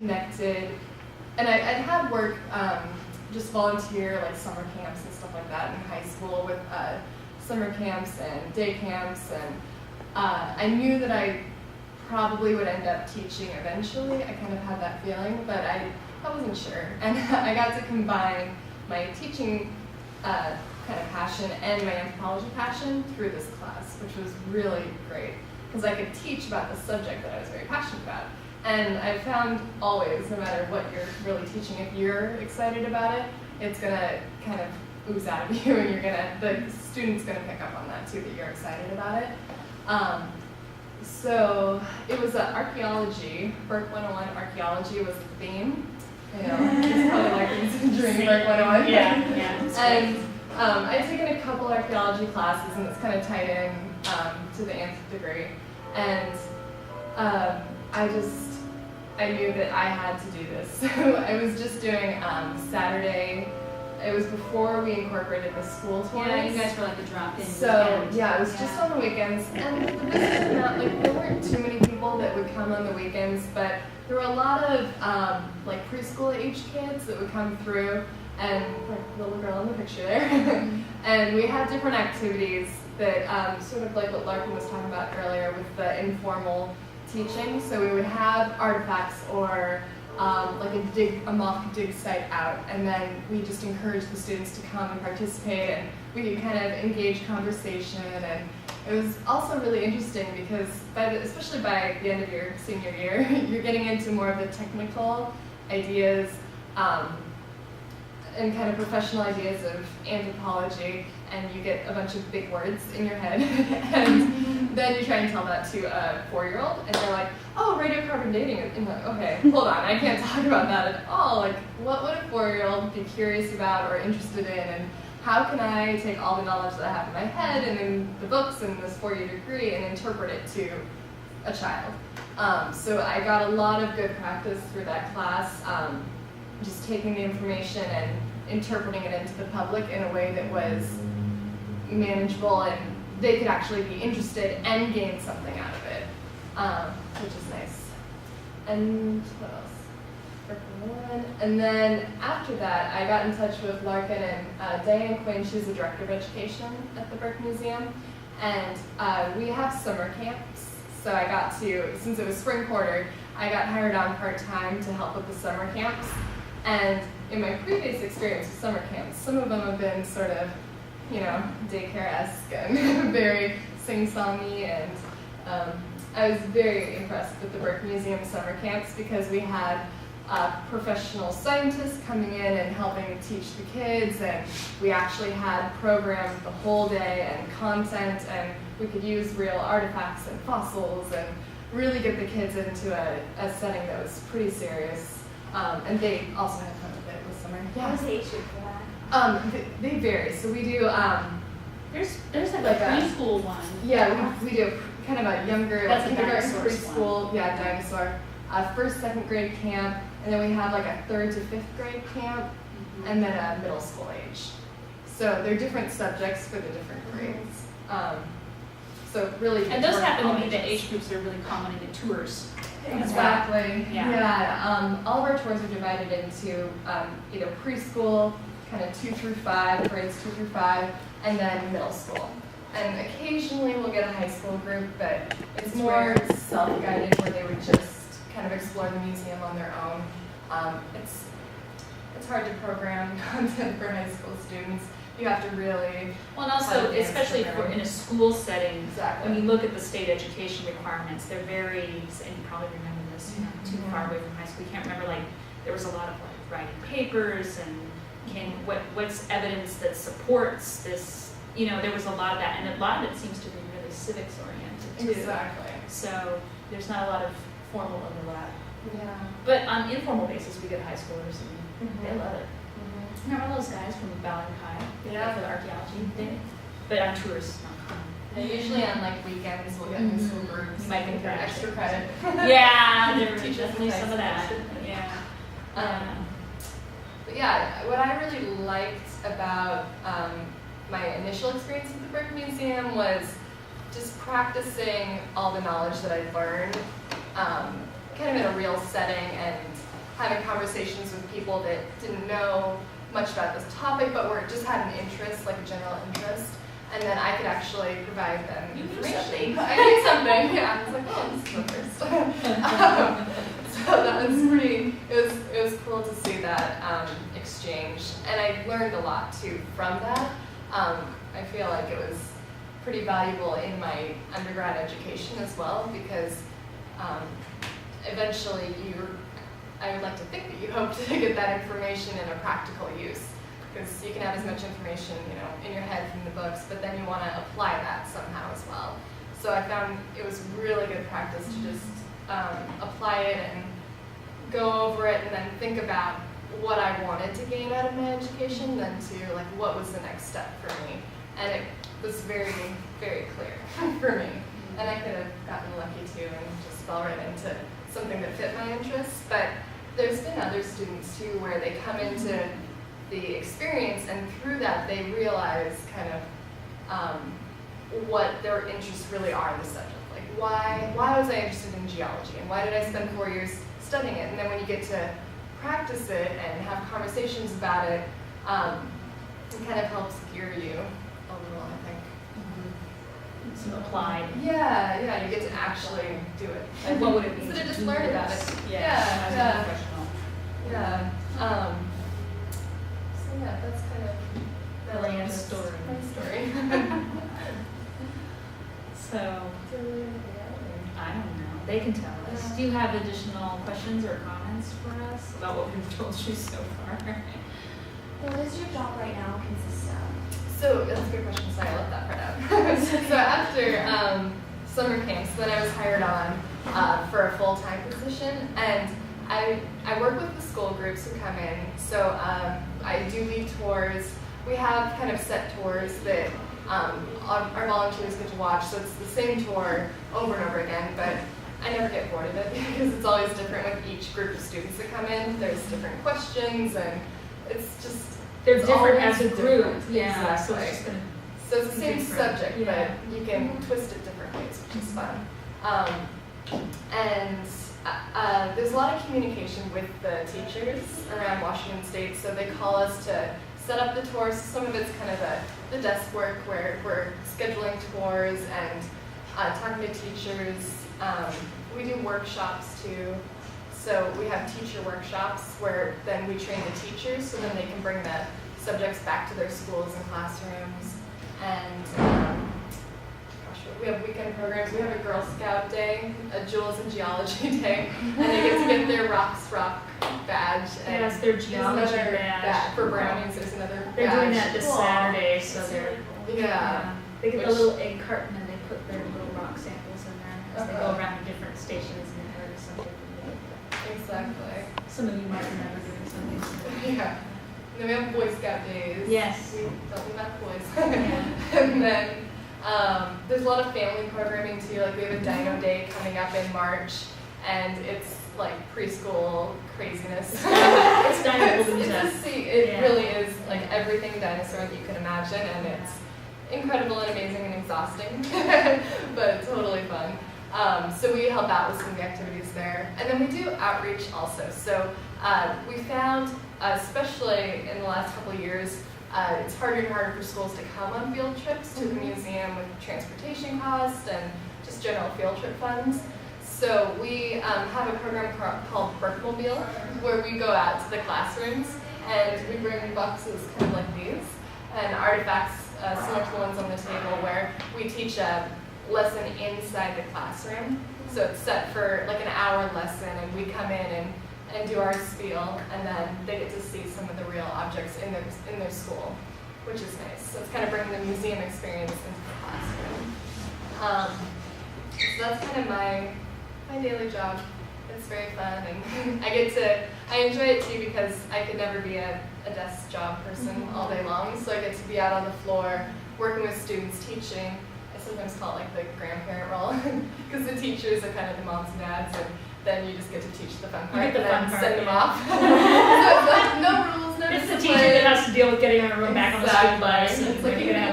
connected, and I'd had work, just volunteer like summer camps and stuff like that in high school with summer camps and day camps, and I knew that I probably would end up teaching eventually. I kind of had that feeling, but I wasn't sure. And I got to combine my teaching kind of passion and my anthropology passion through this class, which was really great because I could teach about the subject that I was very passionate about. And I found always, no matter what you're really teaching, if you're excited about it, it's gonna kind of ooze out of you, and the student's gonna pick up on that too, that you're excited about it. So it was archaeology. Burke 101 archaeology was the theme. You know, it's probably like during Burke 101. Yeah. And I'd taken a couple archaeology classes, and it's kind of tied in to the anth degree. And I knew that I had to do this. So I was just doing Saturday. It was before we incorporated the school tours. Yeah, you guys were like the drop-in. So yeah, it was just on the weekends, and the business was not like there weren't too many people that would come on the weekends, but there were a lot of like preschool age kids that would come through, and like the little girl in the picture there. And we had different activities that sort of like what Larkin was talking about earlier with the informal teaching. So we would have artifacts or like a mock dig site out, and then we just encourage the students to come and participate, and we could kind of engage conversation. And it was also really interesting because especially by the end of your senior year, you're getting into more of the technical ideas and kind of professional ideas of anthropology, and you get a bunch of big words in your head, and then you try and tell that to a 4-year-old, and they're like, oh, radiocarbon dating, and like, okay, hold on, I can't talk about that at all. Like, what would a 4-year-old be curious about or interested in, and how can I take all the knowledge that I have in my head and in the books and this 4-year degree and interpret it to a child? So I got a lot of good practice through that class, just taking the information and interpreting it into the public in a way that was manageable and they could actually be interested and gain something out of it, which is nice. And what else? And then after that, I got in touch with Larkin and Diane Quinn. She's the director of education at the Burke Museum, and we have summer camps. So I got to, since it was spring quarter, I got hired on part-time to help with the summer camps. And in my previous experience with summer camps, some of them have been sort of, you know, daycare-esque and very sing-songy, and I was very impressed with the Burke Museum summer camps because we had professional scientists coming in and helping teach the kids, and we actually had programs the whole day and content, and we could use real artifacts and fossils and really get the kids into a setting that was pretty serious. And they also had fun with it this summer. Yeah. What was the age group for that? They vary. So we do. There's like a preschool one. Yeah, we do kind of a younger, That's like a kindergarten, dinosaurs preschool. one. Yeah, dinosaur. First, second grade camp, and then we have like a 3rd to 5th grade camp, and then a middle school age. So they're different subjects for the different grades. So really. And those happen to be the age groups that are really common in the tours. Exactly. Yeah. All of our tours are divided into either preschool, kind of 2 through 5, grades 2 through 5, and then middle school. And occasionally we'll get a high school group, but it's more self-guided, where they would just kind of explore the museum on their own. It's hard to program content for high school students. You have to really. Well, and also, especially in a school setting, exactly. When you look at the state education requirements, they're very, and you probably remember this, you're not too far away from high school, you can't remember, like, there was a lot of like writing papers and what's evidence that supports this, you know, there was a lot of that, and a lot of it seems to be really civics oriented too. Exactly. So there's not a lot of formal overlap. Yeah. But on informal basis, we get high schoolers and they love it. Mm-hmm. Remember those guys from Ballard High? Yeah. For the archaeology day? But on tours, it's not common. Yeah, usually on like weekends we'll get high school groups. You might get for extra credit. Yeah, there was Teachers definitely in high some of that. school. Yeah. But yeah, what I really liked about my initial experience at the Burke Museum was just practicing all the knowledge that I'd learned, kind of in a real setting, and having conversations with people that didn't know much about this topic, but just had an interest, like a general interest. And then I could actually provide them information. I knew something, yeah. I was like, oh, this is the first. So that was it was cool to see that exchange. And I learned a lot too from that. I feel like it was pretty valuable in my undergrad education as well, because eventually I would like to think that you hope to get that information in a practical use. Because you can have as much information, in your head from the books, but then you want to apply that somehow as well. So I found it was really good practice to just apply it and go over it, and then think about what I wanted to gain out of my education, then to like what was the next step for me. And it was very, very clear for me. And I could have gotten lucky too and just fell right into something that fit my interests. But there's been other students too where they come into the experience, and through that they realize kind of what their interests really are in the subject. Like why was I interested in geology, and why did I spend 4 years studying it? And then when you get to practice it and have conversations about it, it kind of helps gear you a little, I think. Some applied. Yeah, you get to actually do it. And what would it mean? Instead of just learn about it. Yeah. Yeah. So yeah, that's kind of Brilliant story. story. So, I don't know. They can tell us. Do you have additional questions or comments for us about what we've told you so far? What does your job right now consist of? So that's a good question. Sorry, I left that part out. So after summer camps, then I was hired on for a full-time position, and I work with the school groups who come in. So I do lead tours. We have kind of set tours that our volunteers get to watch. So it's the same tour over and over again, but I never get bored of it because it's always different with each group of students that come in. There's different questions, and it's just They're it's different always as a group. different. Yeah, Exactly. so it's just gonna So it's the same different. subject, Yeah. but you can twist it different ways, which is fun. And there's a lot of communication with the teachers around Washington State, so they call us to set up the tours. Some of it's kind of the desk work where we're scheduling tours and talking to teachers. We do workshops too. So we have teacher workshops where then we train the teachers so then they can bring the subjects back to their schools and classrooms. And we have weekend programs. We have a Girl Scout day, a Jules and Geology day, and they get to get their Rocks Rock badge. And Yes, their there's geology another badge. for brownies, there's another They're badge. doing that this Cool. Saturday, so they're Yeah. they get a Which- little egg carton and they put their little rock samples in there as they go Uh-huh. around to different stations and heard something. Exactly. Some of you might remember doing something. Yeah. And then we have Boy Scout days. Yes. We don't leave out boys. Yeah. And then there's a lot of family programming too. Like we have a Dino Day coming up in March, and it's like preschool craziness. It's dinosaur It's business. just it Yeah. really is like everything dinosaur that you can imagine, and it's incredible and amazing and exhausting, but totally fun. So we help out with some of the activities there, and then we do outreach also. So we found, especially in the last couple of years, it's harder and harder for schools to come on field trips to the museum with transportation costs and just general field trip funds. So we have a program called Burke where we go out to the classrooms and we bring boxes kind of like these and artifacts similar to the ones on the table where we teach a lesson inside the classroom. So it's set for like an hour lesson, and we come in and do our spiel, and then they get to see some of the real objects in their school, which is nice. So it's kind of bringing the museum experience into the classroom. So that's kind of my daily job. It's very fun, and I enjoy it too because I could never be a desk job person all day long. So I get to be out on the floor working with students, teaching. I sometimes call it like the grandparent role because the teachers are kind of the moms and dads, and then you just get to teach the fun part You get the and fun then part, send them yeah. off. So it's like no rules, no It's the discipline. teacher that has to deal with getting on a room back on the school bus. Exactly. And It's like you're you gonna have